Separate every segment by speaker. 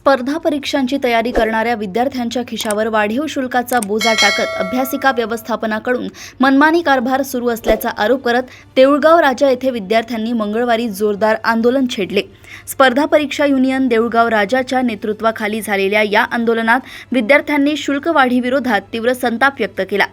Speaker 1: स्पर्धा परीक्षांची तयारी करणाऱ्या विद्यार्थ्यांच्या खिशावर वाढीव शुल्काचा बोजा टाकत अभ्यासिका व्यवस्थापनाकडून मनमानी कारभार सुरू असल्याचा आरोप करत देऊळगाव राजा येथे विद्यार्थ्यांनी मंगळवारी जोरदार आंदोलन छेडले। स्पर्धा परीक्षा युनियन देऊळगाव राजाच्या नेतृत्वाखाली झालेल्या या आंदोलनात विद्यार्थ्यांनी शुल्क वाढीविरोधात तीव्र संताप व्यक्त केला।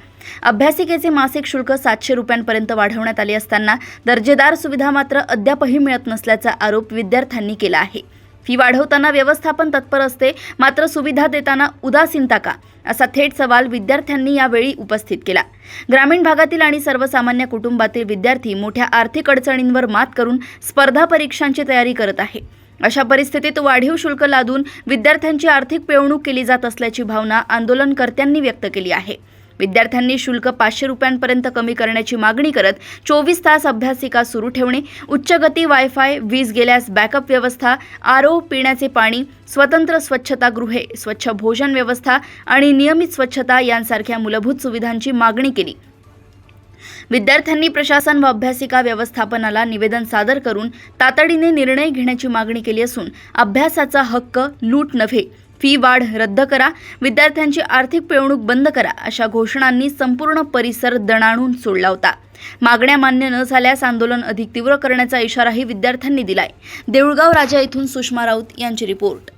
Speaker 1: अभ्यासिकेचे मासिक शुल्क 700 रुपयांपर्यंत वाढवण्यात आले असताना दर्जेदार सुविधा मात्र अद्यापही मिळत नसल्याचा आरोप विद्यार्थ्यांनी केला आहे। फी वाढवताना व्यवस्थापन तत्पर असते, मात्र सुविधा देताना उदासीनता का, असा थेट सवाल विद्यार्थ्यांनी यावेळी उपस्थित केला। ग्रामीण भागातील आणि सर्वसामान्य कुटुंबातील विद्यार्थी मोठ्या आर्थिक अडचणींवर मात करून स्पर्धा परीक्षांची तयारी करत आहे। अशा परिस्थितीत वाढीव शुल्क लादून विद्यार्थ्यांची आर्थिक पिळवणूक केली जात असल्याची भावना आंदोलनकर्त्यांनी व्यक्त केली आहे। विद्यार्थ्यांनी शुल्क 500 रुपयांपर्यंत कमी करण्याची मागणी करत 24 तास अभ्यासिका सुरू ठेवणे, उच्च गती वायफाय, वीज गेल्यास बॅकअप व्यवस्था, आरओ, पिण्याचे पाणी, स्वतंत्र स्वच्छतागृहे, स्वच्छ भोजन व्यवस्था आणि नियमित स्वच्छता यांसारख्या मूलभूत सुविधांची मागणी केली। विद्यार्थ्यांनी प्रशासन व अभ्यासिका व्यवस्थापनाला निवेदन सादर करून तातडीने निर्णय घेण्याची मागणी केली असून अभ्यासाचा हक्क लूट नव्हे, फी वाढ रद्द करा, विद्यार्थ्यांची आर्थिक पिळवणूक बंद करा अशा घोषणांनी संपूर्ण परिसर दणाणून सोडला होता। मागण्या मान्य न झाल्यास आंदोलन अधिक तीव्र करण्याचा इशाराही विद्यार्थ्यांनी दिलाय। देऊळगाव राजा येथून सुषमा राऊत यांची रिपोर्ट।